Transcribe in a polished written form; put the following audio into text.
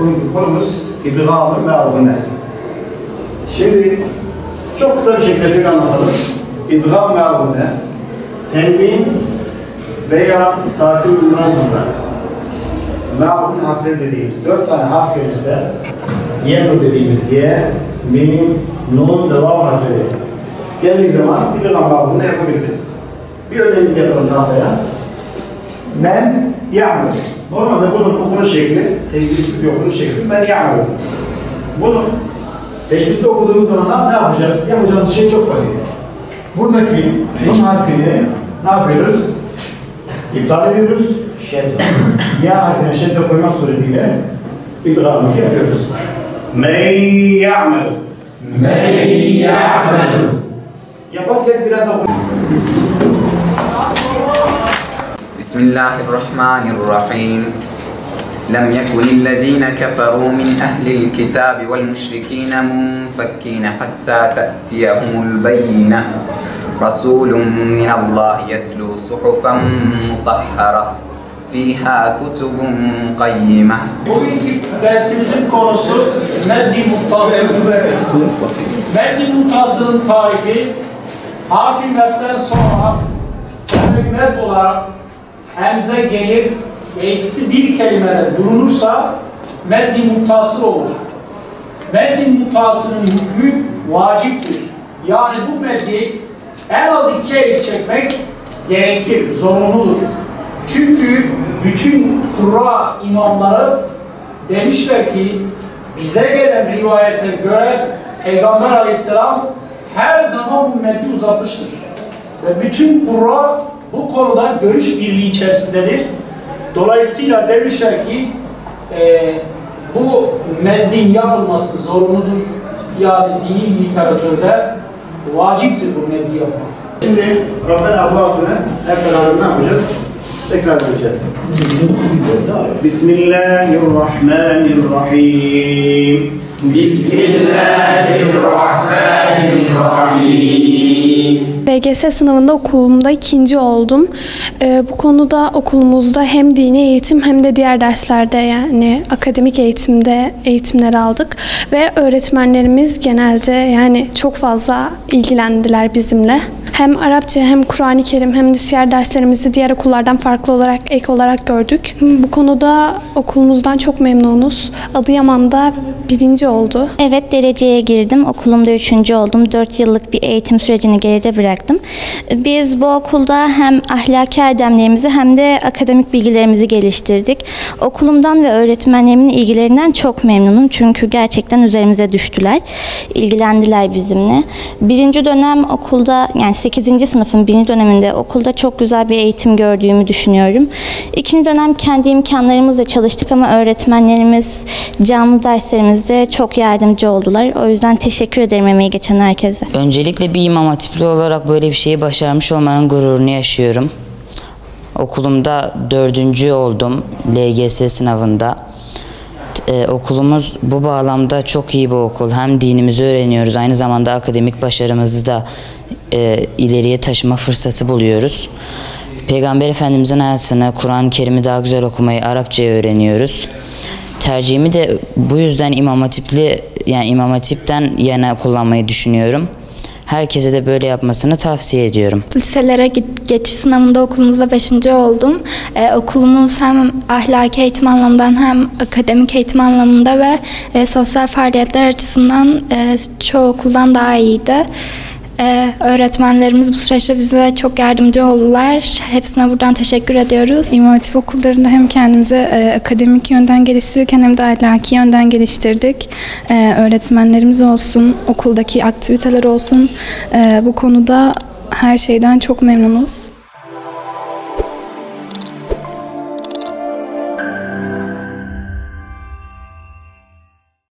Bugünkü konumuz idgâm-ı me'lûne. Şimdi çok kısa bir şekilde şöyle anlatalım. İdgâm-ı me'lûne, tenvin veya sakin bundan sonra me'lûne harfleri dediğimiz 4 tane harf gelirse yemru dediğimiz ye, mim, nun ve vav harfleri geldiği zaman idgâm-ı me'lûne yapabiliriz. Bir örneğimizi yazalım tahtaya. Men ya'mel. Normalde bunun okunuş şekli, tecvidsiz bir okunuş şekli men ya'mel. Bunu tecvidde okuduğumuz zaman ne yapacağız? Yapacağımız şey çok basit. Buradaki nun harfini ne yapıyoruz? İptal ediyoruz. Ya harfine şedde koymak suretiyle idgâmımızı yapıyoruz. Men ya'mel. Men ya'mel. Yaparken biraz da Bismillahirrahmanirrahim. لم يكن الذين كفروا من أهل الكتاب والمشركين منفكين حتى تأتيهم البينة رسول من الله يتلو صحفا مطهرة فيها كتب قيمة. Bugünkü dersimizin konusu Meddi Muttasıl. Meddi Muttasıl'ın tarifi harf-i medden sonra sebep med olarak hemze gelir ve ikisi bir kelimede bulunursa meddi muttasıl olur. Meddi muttasılın hükmü vaciptir. Yani bu meddi en az 2 el çekmek gerekir, zorunludur. Çünkü bütün Kurra imamları demişler ki bize gelen rivayete göre Peygamber Aleyhisselam her zaman bu meddi uzatmıştır. Ve bütün Kurra bu konuda görüş birliği içerisindedir. Dolayısıyla demişler ki bu meddin yapılması zorunludur. Yani dini literatürde vaciptir bu meddi yapmak. Şimdi Rabbena duasını hep beraber ne yapacağız? Tekrar edeceğiz. Bismillahirrahmanirrahim. Bismillahirrahmanirrahim. LGS sınavında okulumda 2. oldum. Bu konuda okulumuzda hem dini eğitim hem de diğer derslerde yani akademik eğitimler aldık ve öğretmenlerimiz genelde yani çok fazla ilgilendiler bizimle. Hem Arapça hem Kur'an-ı Kerim hem de siyer derslerimizi diğer okullardan farklı olarak ek olarak gördük. Bu konuda okulumuzdan çok memnunuz. Adıyaman'da 1. oldu. Evet, dereceye girdim. Okulumda 3. oldum. 4 yıllık bir eğitim sürecini geride bıraktım. Biz bu okulda hem ahlaki erdemlerimizi hem de akademik bilgilerimizi geliştirdik. Okulumdan ve öğretmenlerimin ilgilerinden çok memnunum. Çünkü gerçekten üzerimize düştüler. İlgilendiler bizimle. 1. dönem okulda yani 8. sınıfın 1. döneminde okulda çok güzel bir eğitim gördüğümü düşünüyorum. 2. dönem kendi imkanlarımızla çalıştık ama öğretmenlerimiz canlı derslerimizde çok yardımcı oldular. O yüzden teşekkür ederim emeği geçen herkese. Öncelikle bir imam hatipli olarak böyle bir şeyi başarmış olmanın gururunu yaşıyorum. Okulumda 4. oldum LGS sınavında. Okulumuz bu bağlamda çok iyi bir okul. Hem dinimizi öğreniyoruz, aynı zamanda akademik başarımızı da ileriye taşıma fırsatı buluyoruz. Peygamber Efendimizin hayatını, Kur'an-ı Kerim'i daha güzel okumayı, Arapçayı öğreniyoruz. Tercihimi de bu yüzden İmam Hatip'ten yana kullanmayı düşünüyorum. Herkese de böyle yapmasını tavsiye ediyorum. Liselere geçiş sınavında okulumuzda 5. oldum. Okulumuz hem ahlaki eğitim anlamından hem akademik eğitim anlamında ve sosyal faaliyetler açısından çoğu okuldan daha iyiydi. Öğretmenlerimiz bu süreçte bize çok yardımcı oldular. Hepsine buradan teşekkür ediyoruz. İmam Hatip okullarında hem kendimizi akademik yönden geliştirirken hem de ahlaki yönden geliştirdik. Öğretmenlerimiz olsun, okuldaki aktiviteler olsun, bu konuda her şeyden çok memnunuz.